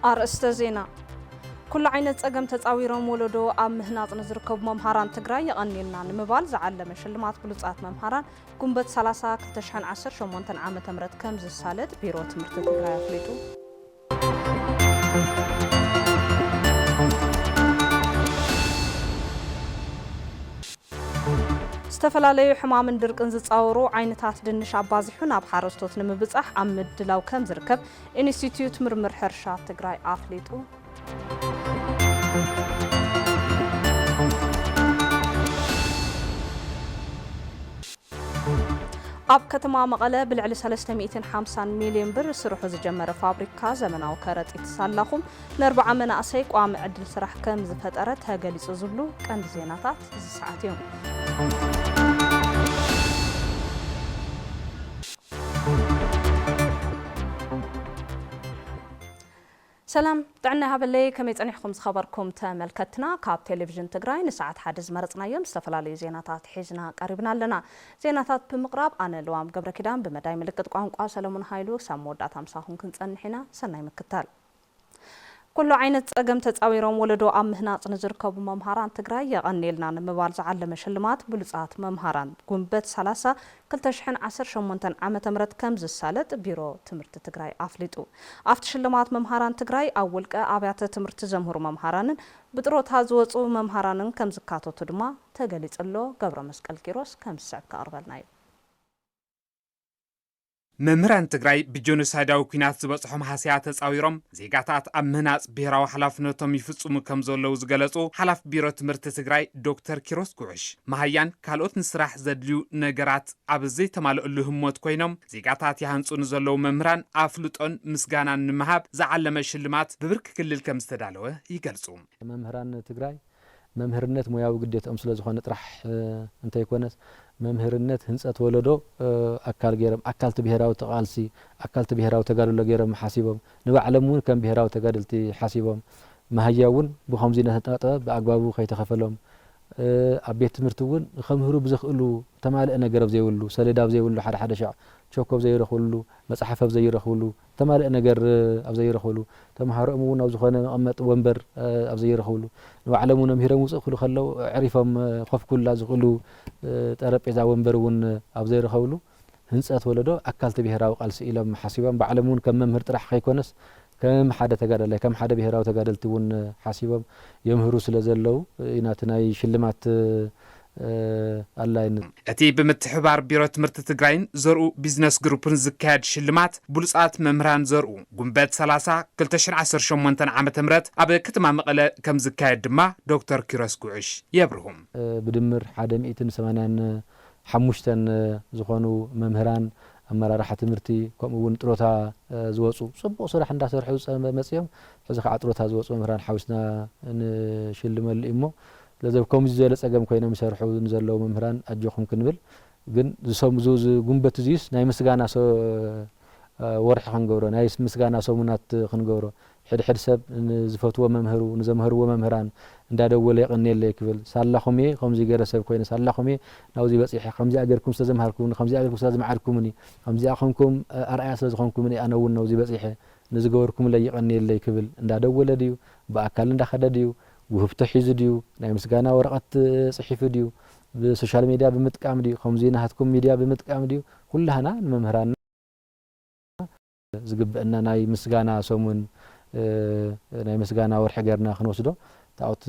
أرسط زينة كل عينة تسقم تتصاويرهم ولدو أم هناط نزركب ممهران تجري يغنيلنا نمبال زعل مشلمات بلوصات ممهران قنبت 30 كتشحن 10 شمونتن عام تمرت كمز السالد بيرو تمرت تجري أفليتو استفلالي حمام درك انز تصاورو عينتات دنش عبازحو ناب حارستوت نمبصح عمد لو كم زركب انستيتيوت مرمر حرشات تجري أفليتو أب كتما مقالة بالعلى 350 مليون بر سروح زجمر فابريكا زمناو كرت اتصالهم ل4 مناسيق وعم عدل سرح كم زفترت هاجليص زبلو كان زيناتات ساعات يوم سلام دعنا هبلي كم يتعنيحكم خبركم تملكتنا كاب تلفزيون تجراي نساعد حدث مرتنا يوم استفلالي زيناتات حيزنا قريبنا لنا زيناتات بمقراب أنا لوام قبل كدام بمداي ملكت قوانقوا سلامون هايلو سمودات همساهم كنت أنحنا سناي مكتال كل عينة تسقم تتصاويرهم ولدو أم هناط نزركب ممهران تجراي يغنيلنا نمبال زعل مشلمات بلوصات ممهران قنبت 30 كلتشحن 10 شمونتن عام تمرت كمز السالد بيرو تمرت تجراي أفليتو أفت شلمات ممهران تجراي أول كأبيات تمرت جمهور ممهران بتروت هازوصو ممهران كمز كاتو تدما تجليت اللو قبر مسكال كيروس كمز سعب كأربلناي ممران تجري بجنوسايداو كينات زبصحهم حسيات تصاويرهم زيغاتات امناص بيراو حلافنتهم يفصمو كمزلو زغلصو حلاف بيرو تمرت تجري دكتور كيروس كوعش مهيان كالوت نسراح زدليو نغرات ابزي تمالؤلو هموت كوينم زيغاتات يهانصون زلو ممران افلطون مسغانا نمهاب زعلمه شلمات ببرك كلل كمستدالوه يገልጹ ممران تجري ممهرነት ሙያው ግዴታም ስለዝኾነ ጥራሕ እንተ ይኮነስ መምህርነት ህንጸት ወለዶ አካል ገረም አካልት ብሔራዊ ተቃልሲ አካልት ብሔራዊ ተጋድሎ ገረም ሓሲቦም ንባዕለሙን ከም ብሔራዊ ተጋድልቲ ሓሲቦም ማህያውን ብኸምዚና ተጣጣ በአግባቡ ከይተኸፈሎም አቤት ትምህርቱን ከምህሩ ብዝኽእሉ ተማልእ ነገር ዘይውሉ ሰሌዳ ዘይውሉ ሓደ ሓደ ሻዕ ቾኮብ ዘይረኽሉ መጽሐፍ ዘይረኽሉ ተማልእ ነገር ኣብ ዘይረኽሉ ተማሃሮም ኣብ ዝኾነ መቐመጥ ወንበር ኣብ ዘይረኽሉ ንባዕሎም መምህሮም ውፅእ ከለው ዕሪፎም ኮፍ ኩላ ዝኽእሉ ጠረጴዛ ወንበርን ኣብ ዘይረኽሉ ህንጸት ወለዶ አካልት ብሔራዊ ቃልሲ ኢሎም ሓሲቦም ባዕሎም ከም መምህር ጥራሕ ከይኮነስ كم حدا تجادل كم حدا بيهراو تجادل تون حاسبهم يمهرو سلازلو يناتناي شلمات الله أتي بمتحبار بيرو تمرت تجراين زرقو بيزنس جروبن زكاد شلمات بلصات ممران زرقو قنبات 30 كلتشن 10 شمونتن عام تمرت أبدا كتما مقلة كم زكاد دما دكتور كيروس كوعش يبرهم بدمر حدا 180 حموشتن زخانو ممهران أمرا راح تمرتي كم ون تروتا زوجو صبوا صراحة عند سر حوس مسيهم فزخ عطروتا زوجو مهران حوسنا نشيل مال إمه لذا كم زيادة أجمع كينا مسرحوا نزلوا مهران أجوهم كنبل جن زسم زوز جنبت زيس ناي مسجانا سو ورح خنجورو ناي مسجانا سو منات خنجورو حد سب زفتوا ممهرو نزمهروا ممهران ندادو ولا يقني اللي كفل سالخمي خمزي جرس سب كويس سالخمي ناوزي بس خمزي أجركم استزمهركم خمزي أجركم استزمعركمني خمزي أخمكم أرأي استزخمكمني أنا وناوزي بس نزجوركم اللي يقني اللي كفل ندادو ولا ديو بأكل ندخل ديو وفتح يزديو نايمس جانا ورقة صحيفة ديو بالسوشيال ميديا بمتقام ديو خمزي نهاتكم ميديا بمتقام ديو كلها هنا الممهران زجب أن نايمس جانا سومن نايمس جانا ورح جرنا خنوسدو تعوت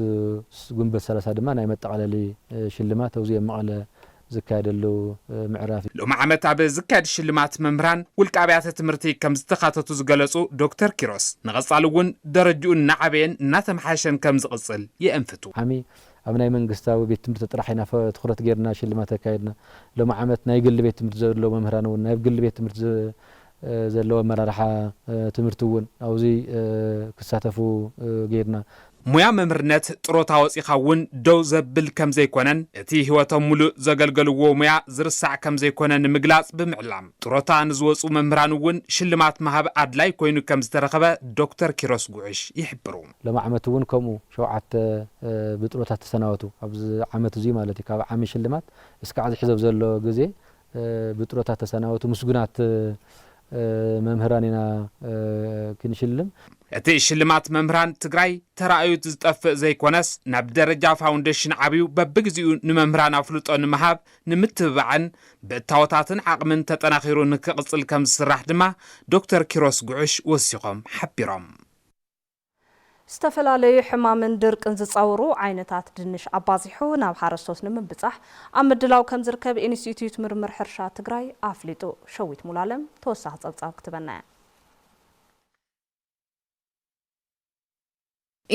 جنب الثلاثة دما نايمت على لي شلمات توزيع مقالة زكاد له معرافي لو معمت عبد زكاد الشلمات ممران والكعبيات تمرتي كم زتخاطتو زجلسو دكتور كيروس نغصالون درجون نعبين ناتم حاشن كم زقصل يأنفتو حمي أبناء من قستاو بيت تمرت طرحنا فتخرت جيرنا شلمات كايدنا لو معمت نايقل بيت تمرت زلو ممران ونايقل بيت تمرت زلو مرارحة تمرتون أو زي كساتفو جيرنا مويا ممرنت طروتا وصيخاون دو زبل كم زيكونن اتي هواتهم ملو زغلغلو مويا زرسع كم زيكونن مغلاص بمعلام طروتا نزوصو ممرانون شلمات مهاب ادلاي كوينو كم زترخبه دكتور كيروس غوعش يحبرو لما عمتون كمو شوعت بطروتا تسناوتو ابز عمت زي مالتي كاب عامي شلمات اسكا عز حزب زلو غزي بطروتا تسناوتو مسغنات ممهراننا كنشلم እቲ ሽልማት መምህራን ትግራይ ተራእዩት ዝጠፍእ ዘይኮነስ ናብ ደረጃ ፋውንዴሽን ዓብዩ በብግዚኡ ንመምህራን ኣፍልጦ ንምሃብ ንምትብባዕን ብእታወታትን ዓቕምን ተጠናኺሩ ንክቕፅል ከም ዝስራሕ ድማ ዶክተር ኪሮስ ጉዕሽ ወሲኾም ሓቢሮም ዝተፈላለዩ ሕማምን ድርቅን ዝጻውሩ ዓይነታት ድንሽ ኣባዚሑ ናብ ሓረስቶት ንምብጻሕ ኣብ ምድላው ከም ዝርከብ ኢንስቲትዩት ምርምር ሕርሻ ትግራይ ኣፍሊጡ ሸዊት ሙላለም ተወሳኺ ጸብጻብ ክትበና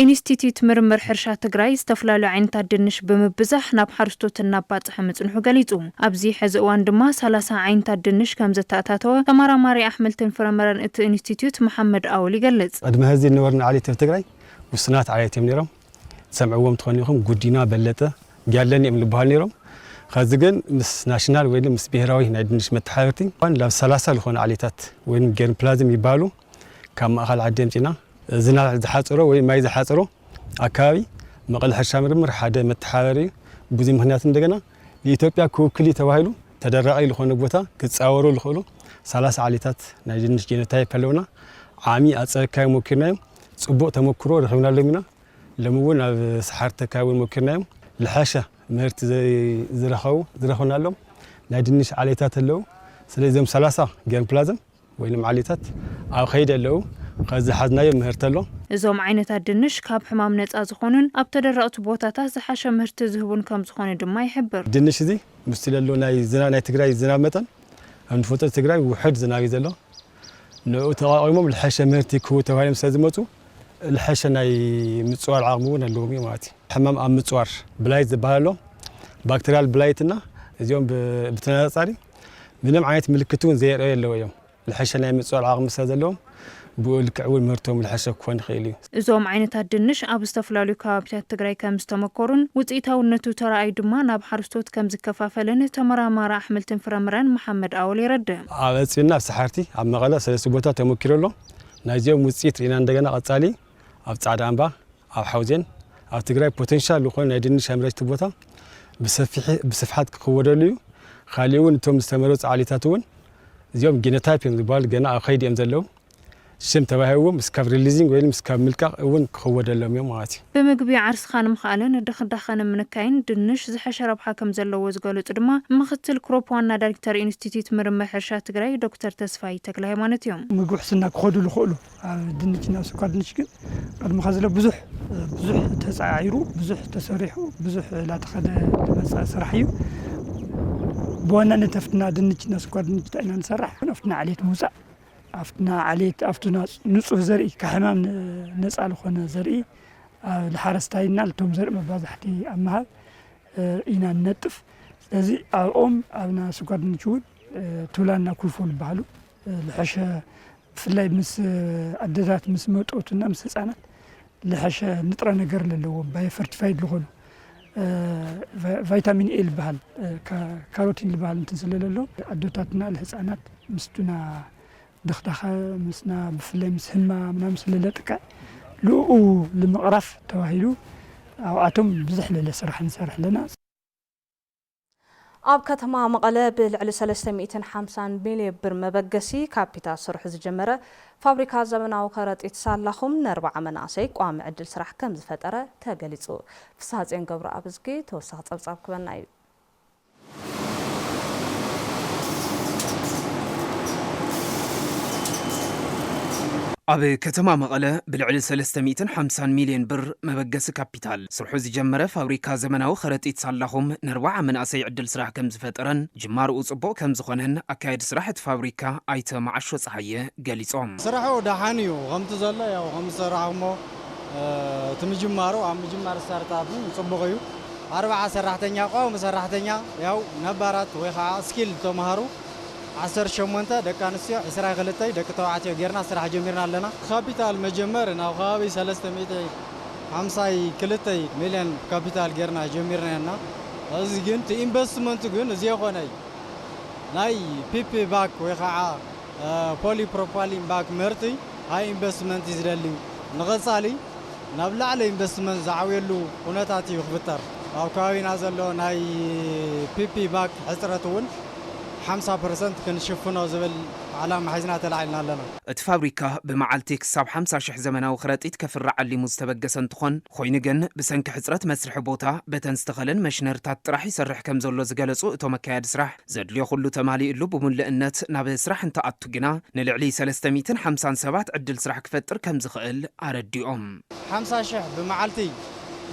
ኢንስቲትዩት ምርምር ሕርሻ ትግራይ ዝተፈላለዩ ዓይነታት ድንሽ ብምብዛሕ ናብ ሓረስቶት እናባጽሐ ምጽንሑ ገሊጹ ኣብዚ ሕዚ እዋን ድማ 30 ዓይነታት ድንሽ ከም ዝተኣታተወ ተመራማሪ ኣሕምልትን ፍረምረን እቲ ኢንስቲትዩት መሐመድ ኣውል ይገልጽ ቅድመ ህዚ ንወርና ዓሌት ትግራይ ውስናት ዓሌት እዮም ነይሮም ሰምዕዎም ትኾኒኹም ጉዲና በለጠ ጋለን እዮም ልበሃል ነይሮም ከዚ ግን ምስ ናሽናል ወይ ምስ ብሔራዊ ናይ ድንሽ መተሓበርቲ ላብ 30 ዝኾነ ዓሌታት ወይ ገርን ፕላዝም ይባሉ ካብ ማእኸል ዓዲ ምጪና ዝናብ ዝሓጽሮ ወይ ማይ ዝሓጽሮ ኣካባቢ መቐለ ሕርሻ ምርምር ሓደ መተሓበሪ ብዙ ምክንያት እንደገና ኢትዮጵያ ክውክል ተባሂሉ ተደራቂ ዝኾነ ቦታ ክጻወሩ ልኽእሉ 30 ዓሌታት ናይ ድንሽ ጄኖታይፕ ኣለውና ዓሚ ኣጸካይ ሞክርናዮም ጽቡቕ ተሞክሮ ረኺብናሎም ኢና ለምውን ኣብ ሰሓር ተካውን ሞክርናዮም ልሓሻ ምህርቲ ዝረኽብናሎም ናይ ድንሽ ዓሌታት ኣለዉ ስለዚ ዞም 30 ገርን ፕላዝም ወይ ዓሌታት ኣብ ኸይድ ኣለዉ ከዚ ሓዝናዮ ምህርቲ ኣሎ እዞም ዓይነታት ድንሽ ካብ ሕማም ነፃ ዝኾኑን ኣብ ተደረቕቲ ቦታታት ዝሓሸ ምህርቲ ዝህቡን ከም ዝኾነ ድማ ይሕብር ድንሽ እዚ ምስቲ ዘሎ ናይ ትግራይ ዝናብ መጠን ኣብ ንፈልጦ ትግራይ ውሕድ ዝናብ እዩ ዘሎ ንኡ ተቃቂሞም ልሓሸ ምህርቲ ክህቡ ተባሂሎም ስለዝመፁ ልሓሸ ናይ ምፅዋር ዓቕሚ እውን ኣለዎም እዩ ማለት እዩ ሕማም ኣብ ምፅዋር ብላይት ዝበሃል ኣሎ ባክቴርያል ብላይትና እዚኦም ብተነፃፃሪ ምንም ዓይነት ምልክት እውን ዘየርእዩ ኣለዎ እዮም ልሓሸ ናይ ምፅዋር ዓቕሚ ስለዘለዎም ብልክዕ እውን ምህርቶም ልሓሸ ክኾን ይኽእል እዩ እዞም ዓይነታት ድንሽ ኣብ ዝተፈላለዩ ከባቢታት ትግራይ ከም ዝተመኮሩን ውፅኢታውነቱ ተራእዩ ድማ ናብ ሓረስቶት ከም ዝከፋፈለን ተመራማሪ ኣሕምልትን ፍረምረን መሐመድ ኣውል ይረድእ ኣብ ኣፅቢና ኣብ ሰሓርቲ ኣብ መቐለ 3 ቦታ ተሞኪሩ ኣሎ ናይዚኦም ውፅኢት ርኢና እንደገና ቀጻሊ ኣብ ጻዕዳ ኣምባ ኣብ ሓውዜን ኣብ ትግራይ ፖቴንሻል ዝኾነ ናይ ድንሽ ኣምራይቲ ቦታ ብስፍሓት ክኽወደሉ እዩ ካሊእ እውን እቶም ዝተመረፁ ዓሌታት እውን እዚኦም ጌኖታይፕ እዮም ዝበሃሉ ገና ኣብ ኸይዲ እዮም ዘለዉ ሽም ተባሂቦም እስካብ ሪሊዚንግ ወይ እስካብ ምልቃቕ እውን ክኽወደሎም እዮም ማለት እዩ ብምግቢ ዓርስኻ ንምኽኣልን ድኽዳኸ ንምንካይን ድንሽ ዝሓሸ ረብሓ ከም ዘለዎ ዝገለጹ ድማ ምክትል ክሮፕ ዋና ዳይሬክተር ኢንስቲትዩት ምርምር ሕርሻ ትግራይ ዶክተር ተስፋይ ተክለ ሃይማኖት እዮም ምግቢ ሕስና ክኸዱ ዝኽእሉ ኣብ ድንችና ስኳር ድንች ግን ቅድሚ ከዚ ብዙሕ ተጻዒሩ ብዙሕ ተሰሪሑ ብዙሕ ላተኸደ ዝመጽእ ስራሕ እዩ ብዋናነት ኣፍትና ድንችና ስኳር ድንች ኢና ንሰርሕ ኣፍትና ዓሌት ምውፃእ ኣፍትና ዓሌት ኣፍትና ንጹህ ዘርኢ ከሕማም ነፃ ዝኾነ ዘርኢ ለሓረስታይና ለቶም ዘርኢ መባዛሕቲ ኣብ ምሃብ ኢና ንነጥፍ ስለዚ ኣብኦም ኣብና ስኳር ድንች እውን ትውላና ኩልፎ ዝበሃሉ ልሐሸ ብፍላይ ምስ ኣደታት ምስ መጦትና ምስ ህፃናት ልሐሸ ንጥረ ነገር ዘለዎም ባዮፈርቲፋይድ ዝኾኑ ቫይታሚን ኤ ዝበሃል ካሮቲን ዝበሃል እንትን ስለለሎ ኣዶታትና ለህፃናት ምስቱና ድኽዳኸ ምስና ብፍላይ ምስ ህማም ምናምን ስለለጥቀ ልኡ ንምቕራፍ ተባሂሉ ኣብኣቶም ብዙሕ ለለ ስራሕ ንሰርሕ ኣለና ኣብ ከተማ መቐለ ብልዕሊ 350 ሚልዮን ብር መበገሲ ካፒታል ስራሕ ዝጀመረ ፋብሪካ ዘመናዊ ከረጢት ሳላኹም ን40 መናእሰይ ቋሚ ዕድል ስራሕ ከም ዝፈጠረ ተገሊጹ ፍሳሐ ገብረ ኣብዝጊ ተወሳኺ ጸብጻብ ክበና እዩ ኣብ ከተማ መቐለ ብልዕሊ 350 ሚልዮን ብር መበገሲ ካፒታል ስርሑ ዝጀመረ ፋብሪካ ዘመናዊ ከረጢት ሳላኹም ን40 መናእሰይ ዕድል ስራሕ ከም ዝፈጠረን ጅማርኡ ጽቡቕ ከም ዝኾነን ኣካየዲ ስራሕ እቲ ፋብሪካ ኣይተ ማዓሾ ፀሓየ ገሊጾም ስራሑ ዳሓን እዩ ከምቲ ዘሎ ያው ከም ዝሰራሕሞ እቲ ምጅማሩ ኣብ ምጅማር ስታርታፕ ጽቡቕ እዩ 40 ሰራሕተኛ ቋሚ ሰራሕተኛ ያው ነባራት ወይ ከዓ ስኪል ተማሃሩ 18 ደቂ ኣንስትዮ 22 ደቂ ተባዕትዮ ጌርና ስራሕ ጀሚርና ኣለና ካፒታል መጀመር ናብ ከባቢ 352 ሚልዮን ካፒታል ጌርና ጀሚርና እዚ ግን እቲ ኢንቨስትመንት ግን እዚ የኾነ ናይ ፒፒ ባክ ወይ ከዓ ፖሊፕሮፓሊን ባክ ምህርቲ ሃይ ኢንቨስትመንት ይዝደሊ ንቐጻሊ ናብ ላዕለ ኢንቨስትመንት ዝዓብየሉ ኩነታት እዩ ክፍጠር ኣብ ከባቢና ዘሎ ናይ ፒፒ ባክ ሕፅረት እውን 50% كنشفنو زبل علامة حزنا تلعلنا لنا اتفابريكا بمعالتي كساب 50,000 زمناو خرطيت كفرع اللي مستبقس انتخون خوينجن بسنك حصرت مسرح بوتا بتنستغلن مشنرتات طرح يسرح كم زولو زغلصو اتو مكايد سرح زدليو كله تمالي له بملئنت ناب سرح انت اتجنا نلعلي 357 عدل سرح كفتر كم زخيل ارديوم 50,000 بمعالتي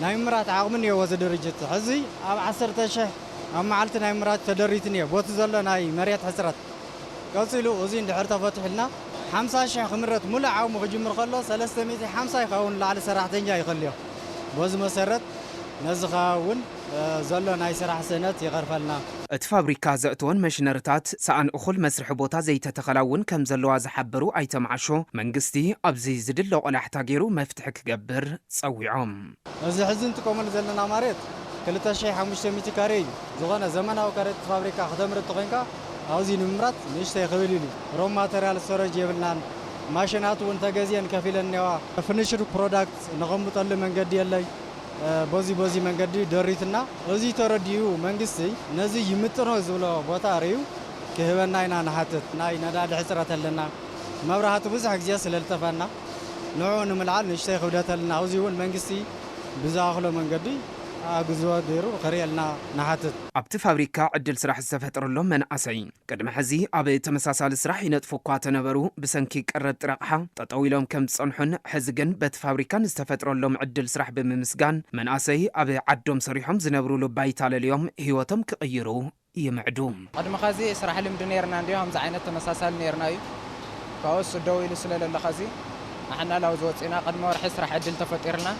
نايمرات عقمني وز درجت حزي اب 10,000 ام معالتي نايمرات تدريتني بوت زلو ناي مريت حسرت قصيلو وزين دحر تفتح لنا 50,000 خمرت مولع او مخجمر خلو 350 يخون لعلى سراحتنيا يخليو بوز مسرت نزخاون زلو ناي سراح سنت يغرفلنا اتفابريكا زأتون مشنرتات سان اخل مسرح بوتا زي تتخلاون كم زلوا زحبرو ايتم عشو منقستي ابزي زدلو قل احتاجيرو مفتحك قبر تصويعهم ازي حزن تكومن زلنا ماريت 3,500 كاري زغانا زمناو كارت فابريكا خدمرت تقينكا اوزي نمرات نشتي خبيليني رو ماتيريال ستورج يبلنان ماشينات وانتاجزيان كفيلنيوا فينيشر برودكت نغمطل منقد يلي بوزي منقدي دريتنا اوزي ترديو منقسي نزي يمطنو زبلو بوتا ريو كهبنا اينا نحاتت ناي نداد حصرت لنا مبرهات بزح غزيا سللتفنا نوعو نملعل نشتي خبدتلنا اوزي ون منقسي بزاخلو منقدي اغزوا ديرو خريلنا نحاتت ابت فابريكا عدل سراح زفترلو من اسين قدم حزي ابي تمساسال سراح ينطفو كواتنبرو بسنكي قرت رقحه تطويلهم كم تصنحن حزقن بت فابريكا نستفترلهم عدل سراح بممسغان من اسي ابي عدوم صريحهم زنبرو له بايتال اليوم هيوتهم كغيرو يمعدوم قدم خازي سراح لمد نيرنا نديهم زعينه تمساسال نيرناي كاوس دويل سلل لخازي احنا لو زوصينا قدم ورح سراح عدل تفطيرنا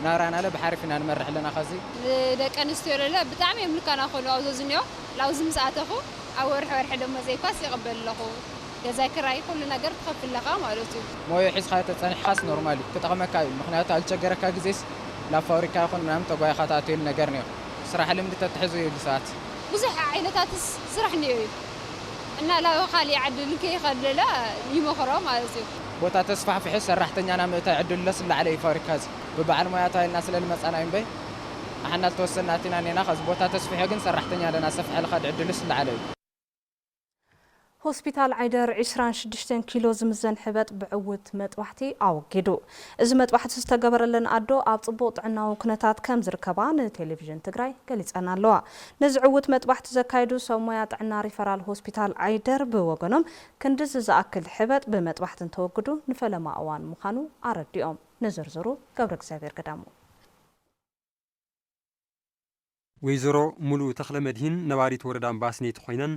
نارانا له بحرفنا نمرح لنا خازي دق انستير له بتعم يملكنا خلو اوزنيو لاوزم ساعتخو او ورح دم زي كاس يقبل لخو يذاكراي كل ነገር ተከፍለካ ማለት እዩ ሞይ ሒስ ካተ ጸንሕ ሓስ ኖርማሊ ተጠቅመካ ምክንያቱ አልቸገረካ ግዜስ ላፋብሪካ ይኹን ምናምን ተጓይ ካታተል ነገር ነው ስራሕ ልምድ ተትሕዙ ይብል ሰዓት ብዙሕ ዓይነታት ስራሕ ነው እና ላው ኻሊ ዓድል ከይኸደላ ይመኽሮ ማለት እዩ ቦታ ተስፋሕፍሕ ሰራሕተኛና ምእታ ይዕድልለስ ለዓለ ፋብሪካዚ በባዓል ሞያታይና ስለል መጻናይም በይ አحنا ተወሰናቲና ነና خዝ ቦታ ተስፋሕ ግን ሰራሕተኛ ለና ሰፍሕ ለኻ ይዕድልስ ለዓለ هوسبيتال عيدر 26 كيلو زمزن حبت بعوت مطوحتي اوغيدو از مطوحت استغبرلن ادو اب صبوط عناو كنتات كم زركبان تلفزيون تግራይ ገሊጸና ኣለዋ ነዝዕውት መጥባሕቲ ዘካይዱ ሰሞያ ጥዕና ሪፈራል ሆስፒታል አይደር በወገኖም ክንድዝ ዝኣክል ሕበጥ በመጥባሕትን ተወግዱ ንፈለማ እዋን ምዃኑ አረዲኦም ነዘርዘሩ ገብረ እግዚአብሔር ገዳሙ ወይዘሮ ሙሉ ተክለ መድህን ነባሪት ወረዳ አምባስኔት ኮይነን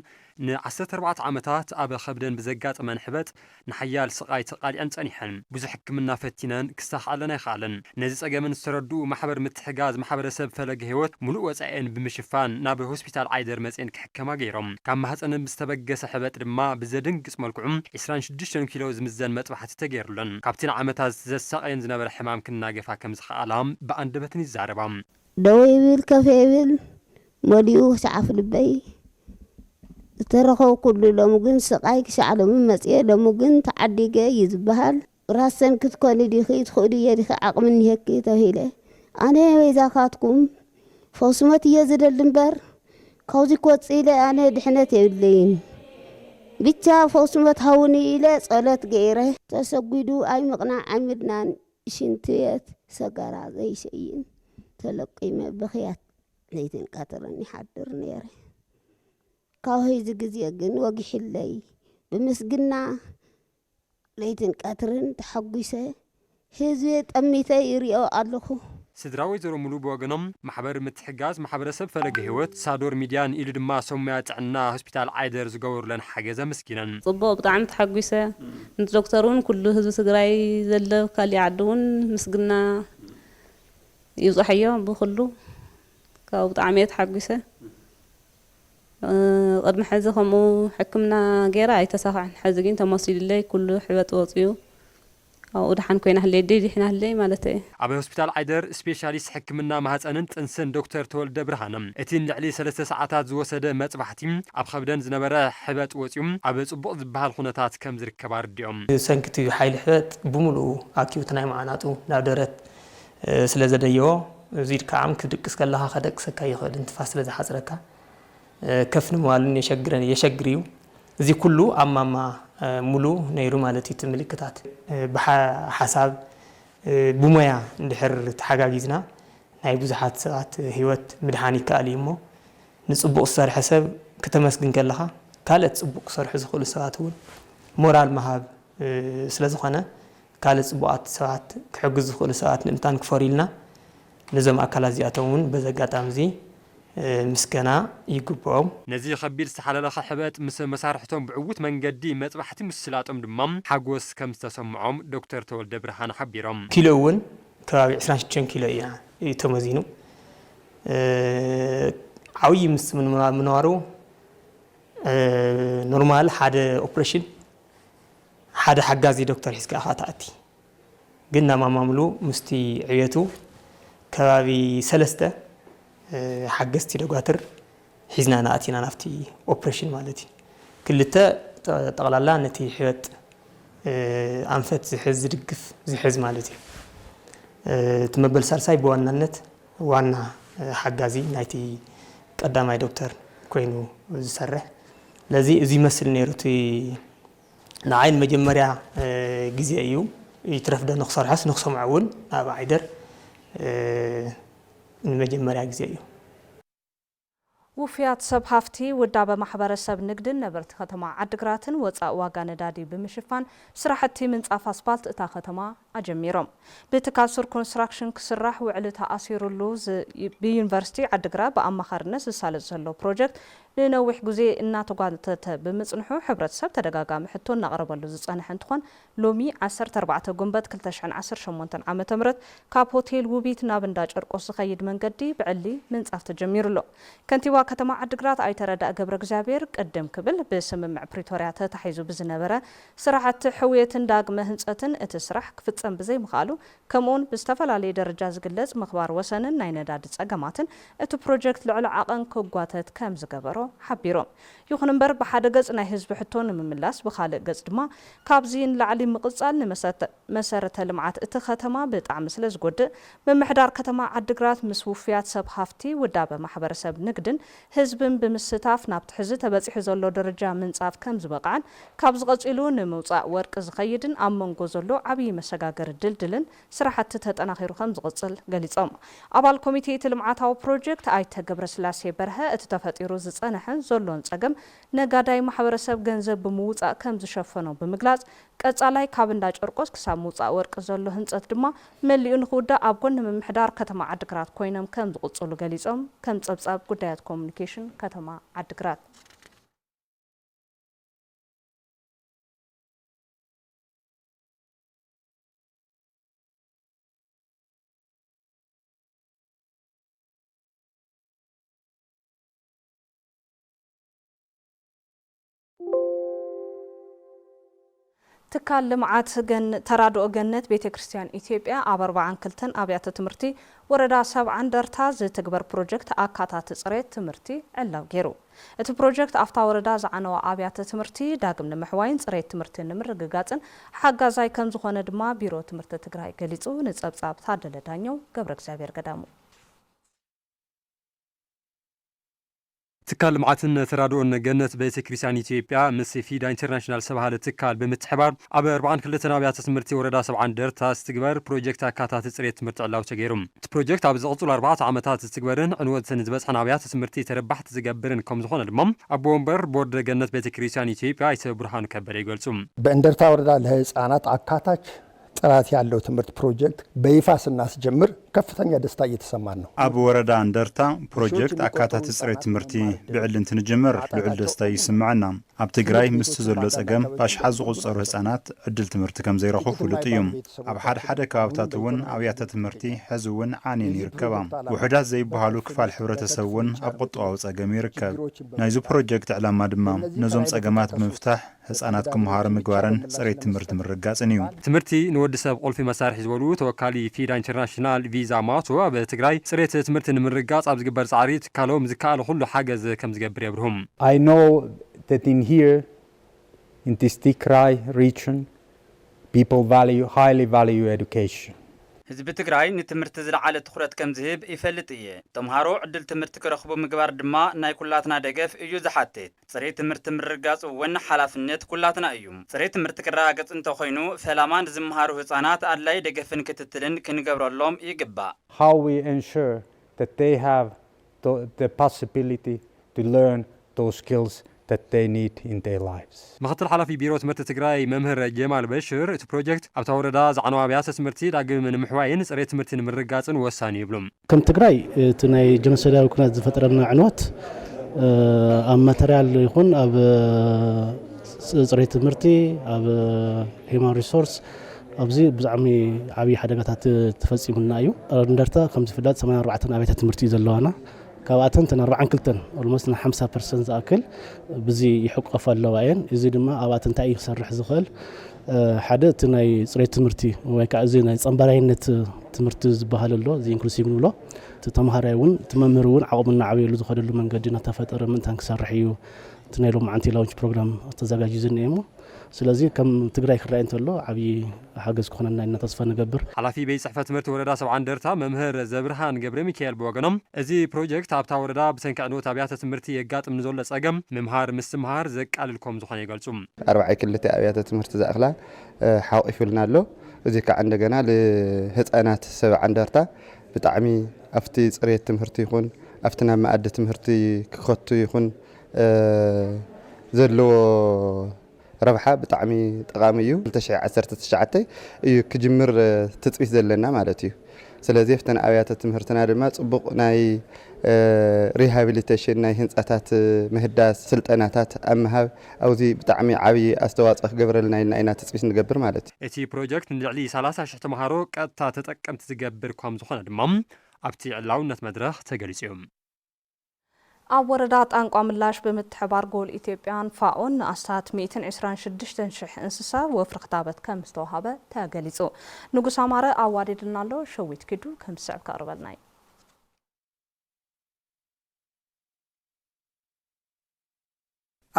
ን14 ዓመታት ኣብ ከብደን ብዘጋጥመን ሕበጥ ንሓያል ስቃይ ተቃሊዐን ጸኒሐን ብዙሕ ሕክምና ፈቲነን ክስተኻለና ይኻለን ነዚ ጸገምን ዝተረዱ ማሕበር ምትሕጋዝ ማሕበረሰብ ፈለገ ህይወት ሙሉእ ወጻኤን ብምሽፋን ናብ ሆስፒታል አይደር መጽን ክሕከማ ገይሮም ካብ ማህፀንን ዝተበገሰ ሕበጥ ድማ ብዘድንግጽ መልክዑም 26 ኪሎ ዝምዘን መጥባሕቲ ተገይሩለን ካብቲን ዓመታት ዘሳቀየን ዝነበረ ሕማም ክናገፋ ከም ዝኽኣላም በአንደበትን ይዛረባም دويبل كفيبل موديو شعف لبي ترخو كل لمجن سقايك شعلو من مسئة لمجن تعديجة يزبهل راسن كتكوني ديخي تخودي يديخي عقمن هكي تهيله أنا وإذا خاتكم فوسمتي يزد اللمبر كوزي كوتسيلة أنا دحنة يبلين بيتشا فوسمت هوني إلى صلاة غيره تسجدو أي مقنع عمدنا شنتيات سقرا زي شيء تلقيمة بخيات ليتن قاترني حدر نيري كاوهي زقزي أقن وقح اللي بمسقنا ليتن قاترن تحقيسة هزويت أميثا يريو أدلخو سدراوي زرو ملو بوغنم محبر متحجاز محبرسب فلق هوت صادور ميديان إلى دما سميات عنا هوسبيتال عايدر زغور لن حاجزه مسكينا صبو بطعم تحقيسة دكتورون كله هزو سدراي زل كالي عدون مسقنا يزحيو بخلو كاو طعميت حقيسه قد محزه خمو حكمنا غيرا يتساخن حزقين تماصيل الله كله حبط وصيو او دحن كوينا هلي دي حنا هلي مالتي ابي هوسبيتال عيدر سبيشاليست حكمنا مهصنن طنسن دكتور تولد برهانم اتين لعلي 3 ساعات زوسده مصبحتي اب خبدن زنبره حبط وصيوم اب صبق زبحال خنتات كم زركب ارديوم سنكتي حيل حبط بملو اكيوتنا معناتو نادرت سلازديو زيد كعم كدقس كلها خدق سكاي يخد انتفاس لذا حزركا ከፍ ንምባልን የሸግሪው እዚ ኩሉ አማማ ሙሉ ነይሩ ማለት ይትምልክታት በሐሳብ ብሞያ እንድሕር ተሓጋጊዝና ናይ ብዙሓት ሰባት ህይወት ምድሓን ይከኣል እሞ ንጽቡቕ ዝሰርሐ ሰብ ከተመስግን ከለኻ ካልኦት ጽቡቕ ዝሰርሑ ዝኽእሉ ሰባት እውን ሞራል መሃብ ስለ ዝኾነ ካልኦት ጽቡቓት ሰባት ክሕግዙ ዝኽእሉ ሰባት ምእንታን ክፈሪልና ነዞም ኣካላት እዚኣቶም እውን በዚ ኣጋጣሚ እዚ ምስገና ይግብኦም ነዚ ከቢድ ዝተሓለለኸ ሕበት ምስ መሳርሕቶም ብዕውት መንገዲ መጥባሕቲ ምስላጦም ድማ ሓጎስ ከም ዝተሰምዖም ዶክተር ተወልደ ብርሃን ሓቢሮም ኪሎ እውን ከባቢ 26 ኪሎ እያ ተመዚኑ ዓብዪ ምስ ምንባሩ ኖርማል ሓደ ኦፕሬሽን ሓደ ሓጋዚ ዶክተር ሒዝካ ኢኻ ተኣቲ ግን ናማማምሉ ምስቲ ዕብየቱ ከባቢ 3 ሓገዝቲ ደጓትር ሒዝና ናኣቲና ናፍቲ ኦፕሬሽን ማለት እዩ ክልተ ጠቕላላ ነቲ ሕይወት ኣንፈት ዝሕዝ ዝድግፍ ዝሕዝ ማለት እዩ ትመበል ሳልሳይ ብዋናነት ዋና ሓጋዚ ናይቲ ቀዳማይ ዶክተር ኮይኑ ዝሰርሕ ለዚ እዚ ይመስል ነይሩቲ ንዓይን መጀመርያ ግዜ እዩ ይትረፍደ ንኽሰርሐስ ንኽሰምዖ እውን ኣብ ዓይደር መጀመርያ ግዜ እዩ ውፍያት ሰብ ሃፍቲ ውዳበ ማሕበረሰብ ንግድን ነበርቲ ከተማ ዓድግራትን ወፃእ ዋጋ ነዳዲ ብምሽፋን ስራሕቲ ምንጻፍ ኣስፋልት እታ ከተማ ኣጀሚሮም ብትካል ሱር ኮንስትራክሽን ክስራሕ ውዕሊ ተኣሲሩሉ ብዩኒቨርሲቲ ዓድግራት ብኣማኻርነት ዝሳለጥ ዘሎ ፕሮጀክት ንነዊሕ ግዜ እናተጓተተ ብምጽንሑ ሕብረተሰብ ተደጋጋሚ ሕቶ እናቕረበሉ ዝጸንሐ እንትኾን ሎሚ 14 ጉንበት 2018 ዓመተ ምህረት ካብ ሆቴል ውቢት ናብ እንዳ ጨርቆስ ዝኸይድ መንገዲ ብዕሊ ምንጻፍ ተጀሚሩሎ ከንቲባ ከተማ ዓድግራት ኣይተረዳእ ገብረ እግዚአብሔር ቅድም ክብል ብስምምዕ ፕሪቶሪያ ተታሒዙ ብዝነበረ ስራሕቲ ሕውየትን ዳግመ ህንጸትን እቲ ስራሕ ክፍጸም ብዘይ ምኽኣሉ ከምኡን ብዝተፈላለየ ደረጃ ዝግለጽ ምኽባር ወሰንን ናይ ነዳዲ ጸገማትን እቲ ፕሮጀክት ልዕሊ ዓቐን ክጓተት ከም ዝገበሮ ሓቢሮም ይኹን እምበር ብሓደ ገጽ ናይ ህዝቢ ሕቶ ንምምላስ ብኻልእ ገጽ ድማ ካብዚ ንላዕሊ ምቕጻል ንመሰረተ ልምዓት እቲ ከተማ ብጣዕሚ ስለ ዝጎድእ ምምሕዳር ከተማ ዓድግራት ምስ ውፍያት ሰብ ሃፍቲ ውዳበ ማሕበረሰብ ንግድን ህዝብን ብምስታፍ ናብቲ ሕዚ ተበፂሑ ዘሎ ደረጃ ምንጻፍ ከም ዝበቃዕን ካብ ዝቐፂሉ ንምውፃእ ወርቂ ዝኸይድን ኣብ መንጎ ዘሎ ዓብዪ መሰጋገሪ ድልድልን ስራሕቲ ተጠናኺሩ ከም ዝቕፅል ገሊፆም ኣባል ኮሚቴ እቲ ልምዓታዊ ፕሮጀክት ኣይተ ገብረስላሴ በርሀ እቲ ተፈጢሩ ዝጸንሐን ዘሎን ጸገም ነጋዳይ ማሕበረሰብ ገንዘብ ብምውፃእ ከም ዝሸፈኖ ብምግላጽ ቀጻላይ ካብ እንዳ ጨርቆስ ክሳብ ምውፃእ ወርቂ ዘሎ ህንፀት ድማ መሊኡ ንኽውዳእ ኣብ ጎኒ ምምሕዳር ከተማ ዓድግራት ኮይኖም ከም ዝቕፅሉ ገሊፆም ከም ጸብጻብ ጉዳያት ኮሙኒኬሽን ከተማ ዓድግራት ትካል ልምዓት ተራድኦ ገነት ቤተ ክርስቲያን ኢትዮጵያ ኣብ 42 ኣብያተ ትምህርቲ ወረዳ 70 እንደርታ ዝትግበር ፕሮጀክት ኣካታት ጽሬት ትምህርቲ ዕላው ገይሩ እቲ ፕሮጀክት ኣፍታ ወረዳ ዝዓነዋ ኣብያተ ትምህርቲ ዳግም ንምሕዋይን ጽሬት ትምህርቲ ንምርግጋጽን ሓጋዛይ ከም ዝኾነ ድማ ቢሮ ትምህርቲ ትግራይ ገሊጹ ንጸብጻብ ታደለ ዳኘው ገብረ እግዚአብሔር ገዳሙ ትካል ልምዓትን ተራድኦን ገነት ቤተ ክርስቲያን ኢትዮጵያ ምስ ፊዳ ኢንተርናሽናል ዝተባሃለ ትካል ብምትሕባር ኣብ 42 ኣብያተ ትምህርቲ ወረዳ 70 እንደርታ ዝትግበር ፕሮጀክት ኣካታት ጽሬት ትምህርቲ ዕላው ተገይሩ እቲ ፕሮጀክት ኣብ ዝቕፅሉ 4 ዓመታት ዝትግበርን ዕንወትን ዝበፅሐን ኣብያተ ትምህርቲ ተረባሕቲ ዝገብርን ከም ዝኾነ ድማ ኣቦ ወንበር ቦርድ ገነት ቤተ ክርስቲያን ኢትዮጵያ ኣይተ ብርሃኑ ከበደ ይገልጹ በእንደርታ ወረዳ ለህፃናት አካታች ጥራት ያለው ትምህርት ፕሮጀክት በይፋ ስናስጀምር ከፍተኛ ደስታ እየተሰማን ነው። ኣብ ወረዳ እንደርታ ፕሮጀክት ኣካታት ጽሬት ትምህርቲ ብዕልን ትንጅምር ልዑል ደስታ ይስምዓና ኣብ ትግራይ ምስቲ ዘሎ ጸገም ባሽሓት ዝቑጸሩ ህፃናት ዕድል ትምህርቲ ከም ዘይረኽቡ ፍሉጥ እዩ ኣብ ሓደ ከባብታት እውን ኣብያተ ትምህርቲ ሕዚ እውን ዓንየን ይርከባ ውሕዳት ዘይበሃሉ ክፋል ሕብረተሰብ እውን ኣብ ቁጠባዊ ጸገም ይርከብ ናይዚ ፕሮጀክት ዕላማ ድማ ነዞም ጸገማት ብምፍታሕ ህፃናት ክመሃሩ ምግባርን ጽሬት ትምህርቲ ምርጋጽን እዩ ትምህርቲ ንወዲ ሰብ ቁልፊ መሳርሒ ዝበሉ ተወካሊ ፊዳ ኢንተርናሽናል ቪዛ ማቶ ኣብ ትግራይ ጽሬት ትምህርቲ ንምርጋጽ ኣብ ዝግበር ጻዕሪ ትካሎም ዝከኣለ ኩሉ ሓገዝ ከም ዝገብር የብርሁም I know that in here in this Tigray region people highly value education ህዝቢ ትግራይ ንትምህርቲ ዝለዓለ ትኩረት ከም ዝህብ ይፈልጥ እየ ተምሃሮ ዕድል ትምህርቲ ክረኽቡ ምግባር ድማ ናይ ኩላትና ደገፍ እዩ ዝሓትት ጽሬ ትምህርቲ ምርጋጽ ወን ሓላፍነት ኩላትና እዩ ጽሬ ትምህርቲ ክረጋገጽ እንተኾይኑ ፈላማን ዝምሃሩ ህፃናት አድላይ ደገፍን ክትትልን ክንገብረሎም ይግባእ how we ensure that they have the possibility to learn those skills that they need in their lives. مختل حلفي بيرو تمرت تግራይ መምህር ጀማል በሽር እቲ ፕሮጀክት ኣብታ ወረዳ ዛዕነዋ ቢያሰ ትምህርቲ ዳግም ንምሕዋይን ጽሬት ትምህርቲ ንምርጋጽን ወሳኒ ይብሎም ከም ትግራይ እቲ ናይ ጀኖሳይዳዊ ኩናት ዝፈጠረና ዕንወት ኣብ ማተርያል ይኹን ኣብ ጽሬት ትምህርቲ ኣብ ሂውማን ሪሶርስ ኣብዚ ብዛዕሚ ዓብይ ሓደጋታት ተፈጺሙና እዩ እንደርታ ከም ዝፍለጥ 84 ኣብያተ ትምህርቲ ዘለዋና ካብኣተን 42 almost 50% ዝኣክል ብዚ ይሕቆፍ ኣለዋ እየን እዚ ድማ ኣብኣተን እንታይ ይሰርሕ ዝኽእል ሓደ እቲ ናይ ጽሬት ትምህርቲ ወይ ከዓ እዚ ናይ ጸምባራይነት ትምህርቲ ዝበሃል ኣሎ እዚ ኢንክሉሲቭ ንብሎ እቲ ተምሃራይ እውን እቲ መምህር እውን ዓቕሙና ዓብየሉ ዝኸደሉ መንገዲ እናተፈጠረ ምንታን ክሰርሕ እዩ እቲ ናይ ሎም ዓንቲ ላውንች ፕሮግራም ተዘጋጅዩ ዝኒአ እሞ ስለዚ ከም ትግራይ ክራይ እንተሎ ዓብይ ሓገዝ ክኾነና ኢና ተስፋ ንገብር ሓላፊ ቤት ጽሕፈት ትምህርቲ ወረዳ 70 እንደርታ መምህር ዘብርሃን ገብረ ሚካኤል በወገኖም እዚ ፕሮጀክት ኣብታ ወረዳ ብሰንኪ ዕንወት ኣብያተ ትምህርቲ የጋጥም ንዘሎ ጸገም ምምሃር ምስትምሃር ዘቃልልኩም ዝኾነ ይገልጹ 42 ኣብያተ ትምህርቲ ዘኣኽላ ሓቂፉልና ኣሎ እዚ ከዓ እንደገና ለህፃናት 70 እንደርታ ብጣዕሚ ኣብቲ ጽሬት ትምህርቲ ይኹን ኣብቲ ናብ ማኣዲ ትምህርቲ ክኸቱ ይኹን ዘለዎ ረብሓ ብጣዕሚ ጠቃሚ እዩ 2019 እዩ ክጅምር ትጽቢት ዘለና ማለት እዩ ስለዚ ፍተን ኣብያተ ትምህርትና ድማ ጽቡቕ ናይ ሪሃቢሊቴሽን ናይ ህንጻታት ምህዳስ ስልጠናታት ኣምሃብ ኣብዚ ብጣዕሚ ዓብይ ኣስተዋጽኦ ክገብረልና ኢና ትጽቢት ንገብር ማለት እዩ እቲ ፕሮጀክት ንልዕሊ 30,000 ተምሃሮ ቀጥታ ተጠቀምቲ ዝገብር ከም ዝኾነ ድማ ኣብቲ ዕላውነት መድረኽ ተገሊጹ እዩ ኣብ ወረዳ ጣንቋ ምላሽ ብምትሕባር ጎል ኢትዮጵያን ፋኦን ንኣስታት 126,000 እንስሳ ወፍሪ ክታበት ከም ዝተዋሃበ ተገሊጹ ንጉስ ኣማረ ኣዋዲድና ኣሎ ሸዊት ኪዱ ከም ዝስዕብ ከቕርበልና እዩ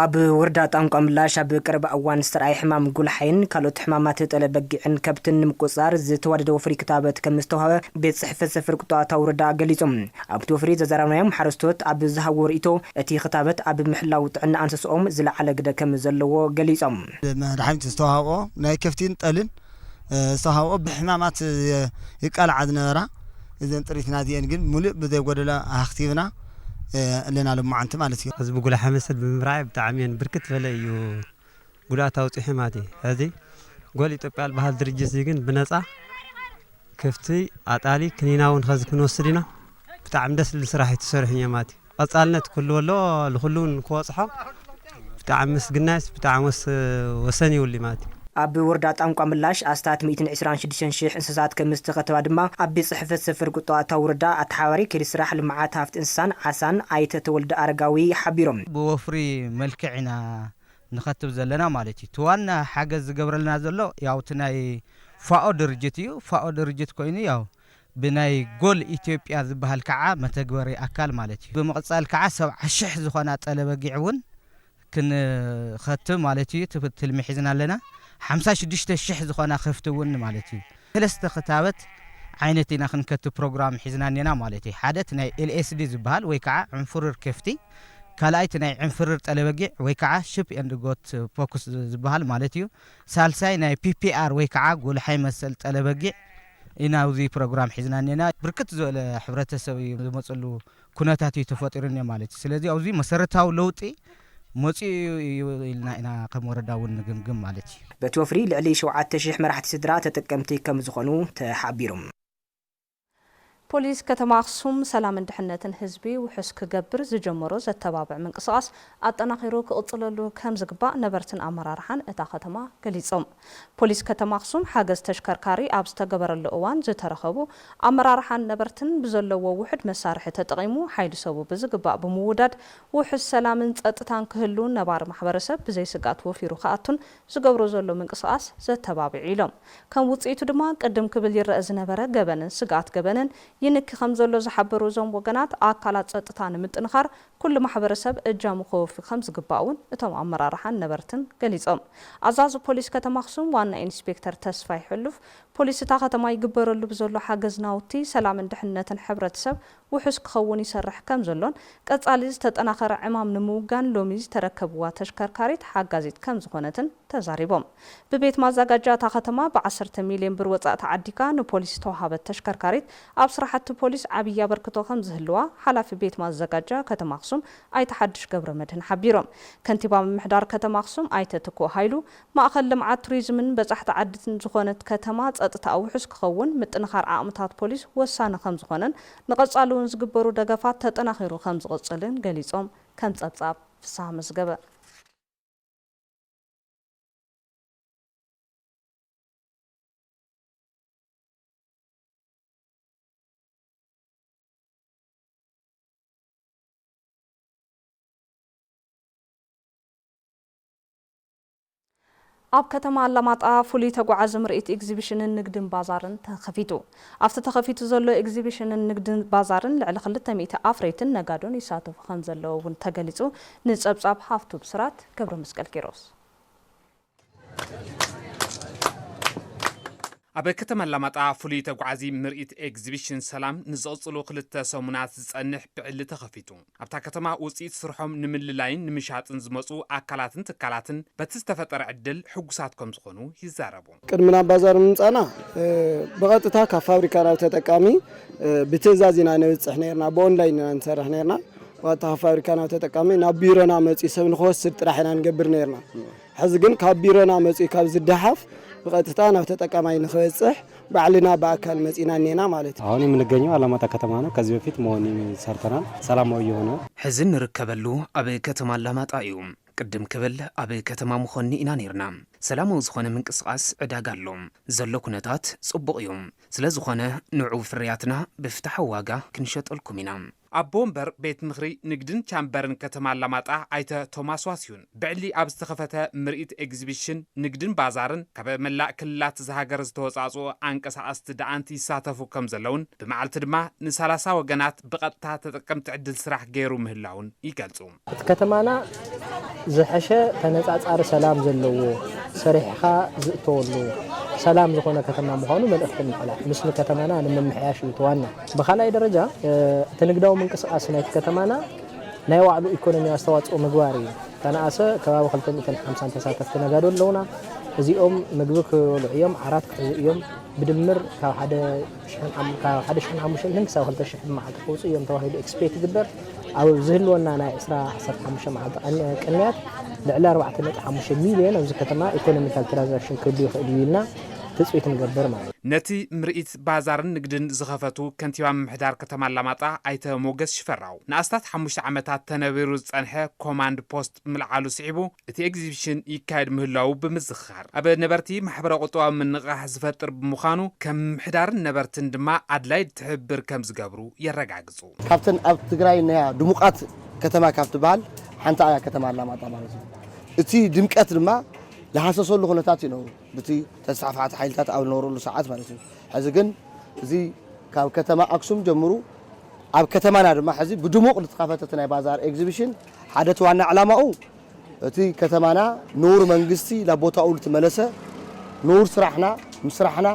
ኣብ ወረዳ ጣንቋ ምላሽ ኣብ ቅርብ እዋን ዝተርኣየ ሕማም ጉልሓይን ካልኦት ሕማማት ጠለበጊዕን ከብትን ንምቁጻር ዝተዋደደ ወፍሪ ክታበት ከም ዝተዋሃበ ቤት ጽሕፈት ሰፈር ቁጥቋጥ ወረዳ ገሊጾም ኣብቲ ወፍሪ ዘዘራርናዮም ሓረስቶት ኣብ ዝሃቦ ርእይቶ እቲ ክታበት ኣብ ምሕላው ጥዕና እንስሳኦም ዝለዓለ ግደ ከም ዘለዎ ገሊጾም መድሓኒት ዝተዋሃቦ ናይ ከፍቲን ጠልን ዝተዋሃቦ ብሕማማት ይቃልዓ ዝነበራ እዘን ጥሪትና እዚአን ግን ሙሉእ ብዘይጎደለ ኣኽቲብና ለና ለማዓንቲ ማለት እዩ ህዝቢ ጉልሓ መስል ብምራይ ብጣዕሚን ብርክት ዝበለ እዩ ጉዳት ኣውፅሑ ማለት እዩ ሕዚ ጎል ኢትዮጵያ ዝበሃል ድርጅት ግን ብነፃ ከፍቲ ኣጣሊ ክኒናውን ኸዚ ክንወስድ ኢና ብጣዕሚ ደስ ዝብል ስራሕ ይተሰርሑ እየ ማለት እዩ ቀጻልነት ኩሉ ወሎ ለኹሉን ክወፅሖ ብጣዕሚ ምስግናይስ ብጣዕሚ ወሰን ይውል ማለት እዩ ኣብ ወረዳ ጣንቋ ምላሽ ኣስታት 126,000 እንስሳት ከም ዝተኸተባ ድማ ኣብ ቤት ጽሕፈት ሰፈር ቁጥቋጥ ወረዳ ኣተሓባሪ ከይዲ ስራሕ ልምዓት ሃፍቲ እንስሳን ዓሳን ኣይተ ተወልደ ኣረጋዊ ሓቢሮም ብወፍሪ መልክዕና ንኸትብ ዘለና ማለት እዩ ትዋና ሓገዝ ዝገብረልና ዘሎ ያው እቲ ናይ ፋኦ ድርጅት እዩ ፋኦ ድርጅት ኮይኑ ያው ብናይ ጎል ኢትዮጵያ ዝበሃል ከዓ መተግበሪ ኣካል ማለት እዩ ብምቕጻል ከዓ 70,000 ዝኾና ጠለበጊዕ እውን ክንኸትብ ማለት እዩ ትልሚ ሒዝና ኣለና 56,000 ዝኾና ከፍትውን ማለት እዩ ሰለስተ ክታበት ዓይነት ኢና ክንከትብ ፕሮግራም ሒዝና ነና ማለት እዩ ሓደ ናይ LSD ዝበሃል ወይ ከዓ ዕንፍርር ከፍቲ ካልኣይቲ ናይ ዕንፍርር ጠለበጊዕ ወይ ከዓ ሽፕ ኤንድ ጎት ፎከስ ዝበሃል ማለት እዩ ሳልሳይ ናይ PPR ወይ ከዓ ጎልሓይ መሰል ጠለበጊዕ ኢና እዚ ፕሮግራም ሒዝና ነና ብርክት ዝበለ ሕብረተሰብ ዝመጽሉ ኩነታት እዩ ተፈጢሩን ማለት እዩ ስለዚ ኣብዚ መሰረታዊ ለውጢ መጽኡ ኢልና ኢና ከም ወረዳ እውን ንግምግም ማለት እዩ በቲ ወፍሪ ልዕሊ 7,000 መራሕቲ ስድራ ተጠቀምቲ ከም ዝኾኑ ተሓቢሮም ፖሊስ ከተማ ኣክሱም ሰላምን ድሕነትን ህዝቢ ውሕስ ክገብር ዝጀመሮ ዘተባብዕ ምንቅስቃስ ኣጠናኺሩ ክቕጽለሉ ከም ዝግባእ ነበርትን ኣመራርሓን እታ ከተማ ገሊጾም ፖሊስ ከተማ ኣክሱም ሓገዝ ተሽከርካሪ ኣብ ዝተገበረሉ እዋን ዝተረኸቡ ኣመራርሓን ነበርትን ብዘለዎ ውሕድ መሳርሒ ተጠቒሙ ሓይሊ ሰቡ ብዝግባእ ብምውዳድ ውሕስ ሰላምን ጸጥታን ክህሉ ነባር ማሕበረሰብ ብዘይ ስጋት ወፊሩ ከኣቱን ዝገብሮ ዘሎ ምንቅስቃስ ዘተባብዕ ኢሎም ከም ውጽኢቱ ድማ ቅድም ክብል ይረአ ዝነበረ ገበንን ስጋት ገበንን ይንክ ከምዘሎ ዝሓበሩ ዞም ወገናት አካላት ጸጥታ ንምጥንኻር ኩሉ ማሕበረሰብ እጃሙ ኸውፊ ከም ዝግባውን እቶም አመራርሓን ነበርትን ገሊጾም አዛዙ ፖሊስ ከተማ አክሱም ዋና ኢንስፔክተር ተስፋይ ሕሉፍ ፖሊስ እታ ከተማ ይግበረሉ ብዘሎ ሓገዝ ናውቲ ሰላምን ድሕነትን ሕብረተሰብ ውሕስ ክኸውን ይሰርሕ ከም ዘሎን ቀጻሊ ዝተጠናኸረ ዕማም ንምውጋን ሎሚ ዝተረከብዋ ተሽከርካሪት ሓጋዚት ከም ዝኾነትን ተዛሪቦም ብቤት ማዘጋጃ እታ ከተማ ብ10 ሚልዮን ብር ወጻእ ተዓዲካ ንፖሊስ ተዋሃበት ተሽከርካሪት ኣብ ስራሕቲ ፖሊስ ዓብይ አበርክቶ ከም ዝህልዋ ሓላፊ ቤት ማዘጋጃ ከተማ አክሱም ኣይተ ሓድሽ ገብረ መድህን ሓቢሮም ከንቲባ ምምሕዳር ከተማ አክሱም ኣይተ ትኩ ሃይሉ ማእኸል ልምዓት ቱሪዝምን በጻሕቲ ዓዲትን ዝኾነት ከተማ ጸጥታ ውሕስ ክኸውን ምጥንኻር ዓቕምታት ፖሊስ ወሳኒ ከም ዝኾነን ንቐጻሊ እውን ዝግበሩ ደገፋት ተጠናኺሩ ከም ዝቕጽልን ገሊጾም ከም ጸብጻብ ፍስሓ መዝገበ ኣብ ከተማ አላማጣ ፍሉይ ተጓዓዝ ምርኢት ኤግዚቢሽንን ንግድን ባዛርን ተኸፊቱ ኣብቲ ተኸፊቱ ዘሎ ኤግዚቢሽንን ንግድን ባዛርን ልዕሊ 200 ኣፍሬትን ነጋዶን ይሳተፉ ከም ዘለዉ እውን ተገሊጹ ንጸብጻብ ሃፍቱ ብስራት ገብረ መስቀል ኪሮስ ኣብ ከተማ አላማጣ ፍሉይ ተጓዓዚ ምርኢት ኤግዚቢሽን ሰላም ንዝቕጽሉ 2 ሰሙናት ዝጸንሕ ብዕሊ ተኸፊቱ ኣብታ ከተማ ውጽኢት ስርሖም ንምልላይን ንምሻጥን ዝመጹ ኣካላትን ትካላትን በቲ ዝተፈጠረ ዕድል ሕጉሳት ከም ዝኾኑ ይዛረቡ ቅድምና ባዛር ምንጻና ብቐጥታ ካብ ፋብሪካ ናብ ተጠቃሚ ብትእዛዝ ኢና ነብጽሕ ነርና ብኦንላይን ኢና ንሰርሕ ነርና ወታ ፋብሪካ ናብ ተጠቃሚ ናብ ቢሮና መጺ ሰብ ንኽወስድ ጥራሕ ኢና ንገብር ነርና ሕዚ ግን ካብ ቢሮና መጺ ካብ ዝደሓፍ በቀጥታ ናብ ተጠቃማይ ንኸበጽሕ ባዕልና በአካል መጺና ነና ማለት አሁን የምንገኘው አላማጣ ከተማ ነው ከዚህ በፊት መሆን ሰርተናል ሰላማዊ የሆነ ሕዝን ንርከበሉ ኣብ ከተማ አላማጣ እዩ ቅድም ክብል ኣብ ከተማ ምኾኒ ኢና ነርና ሰላማዊ ዝኾነ ምንቅስቃስ ዕዳጋ ኣሎ ዘሎ ኩነታት ጽቡቕ እዩ ስለ ዝኾነ ንዑ ፍርያትና ብፍታሕ ዋጋ ክንሸጠልኩም ኢና ኣብ ቦምበር ቤት ምኽሪ ንግድን ቻምበርን ከተማ አላማጣ ኣይተ ቶማስ ዋስዩን ብዕሊ ኣብ ዝተኸፈተ ምርኢት ኤግዚቢሽን ንግድን ባዛርን ካብ መላእ ክልላት ዝሃገር ዝተወጻጽኡ አንቀሳቐስቲ ደኣንቲ ይሳተፉ ከም ዘለውን ብመዓልቲ ድማ ን30 ወገናት ብቐጥታ ተጠቀምቲ ዕድል ስራሕ ገይሩ ምህላውን ይገልጹ እቲ ከተማና ዝሐሸ ተነጻጻሪ ሰላም ዘለዎ ሰሪሕኻ ዝእተወሉ ሰላም ዝኾነ ከተማ ምዃኑ መልእኽቲ ንሕላፍ ምስሊ ከተማና ንምምሕያሽ ይተዋና በኻላይ ደረጃ ተንግዳው ምንቅስቃስ ናይ ከተማና ናይ ዋዕሉ ኢኮኖሚ አስተዋጽኦ ምግባር እዩ ተናኣሰ ከባቢ 250 ተሳተፍቲ ነጋዶ ኣለውና እዚኦም ምግቢ ክበልዑ እዮም ዓራት ክሕዙ እዮም ብድምር ካብ 1500 ክሳብ 2000 መዓልቲ ክውፅኡ እዮም ተባሂሉ ኤክስፔክት ይግበር ኣብ ዝህልወና ናይ 15 መዓልቲ ቅንያት ልዕሊ 4.5 ሚልዮን ኣብዚ ከተማ ኢኮኖሚካል ትራንዛክሽን ክህሉ ይኽእል ኢልና ትጽቢት ንገብር ማለት ነቲ ምርኢት ባዛርን ንግድን ዝኸፈቱ ከንቲባ ምምሕዳር ከተማ አላማጣ ኣይተ ሞገስ ሽፈራው ንኣስታት 5 ዓመታት ተነቢሩ ዝጸንሐ ኮማንድ ፖስት ምልዓሉ ስዒቡ እቲ ኤግዚቢሽን ይካየድ ምህላው ብምዝኻር ኣብ ነበርቲ ማሕበረ ቁጠባዊ ምንቕራሕ ዝፈጥር ብምዃኑ ከም ምምሕዳርን ነበርትን ድማ ኣድላይ ትሕብር ከም ዝገብሩ የረጋግጹ ካብተን ኣብ ትግራይ ነያ ድሙቃት ከተማ ካብት በሃል ሓንቲ ኣያ ከተማ አላማጣ ማለት እዩ እቲ ድምቀት ድማ ለሐሰሰሉ ኩነታት ይነብሩ በቲ ተስፋፋት ኃይልታት ኣብ ኖሩሉ ሰዓት ማለት እዩ ሕዚ ግን እዚ ካብ ከተማ አክሱም ጀምሩ ኣብ ከተማና ድማ ሕዚ ብድሙቕ ልትኸፈተት ናይ ባዛር ኤግዚቢሽን ሓደ ዋና ዓላማኡ እቲ ከተማና ኑር መንግስቲ ለቦታኡ ልትመለሰ ኑር ስራሕና ምስራሕና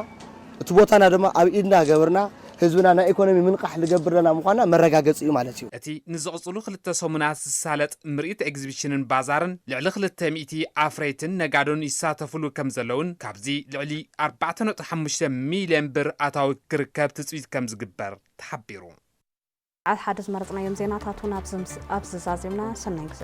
እቲ ቦታና ድማ ኣብ ኢድና ገበርና ህዝብና ናይ ኢኮኖሚ ምንቃሕ ልገብር ለና ምዃና መረጋገጽ እዩ ማለት እዩ እቲ ንዝቕጽሉ 2 ሰሙናት ዝሳለጥ ምርኢት ኤግዚቢሽንን ባዛርን ልዕሊ 200 ኣፍሬትን ነጋዶን ይሳተፍሉ ከም ዘለውን ካብዚ ልዕሊ 4.5 ሚልዮን ብር ኣታዊ ክርከብ ትጽቢት ከም ዝግበር ተሓቢሩ ሓደ ዝመረጽናዮም ዜናታቱን ኣብ ዝዛዜምና ሰናይ ግዜ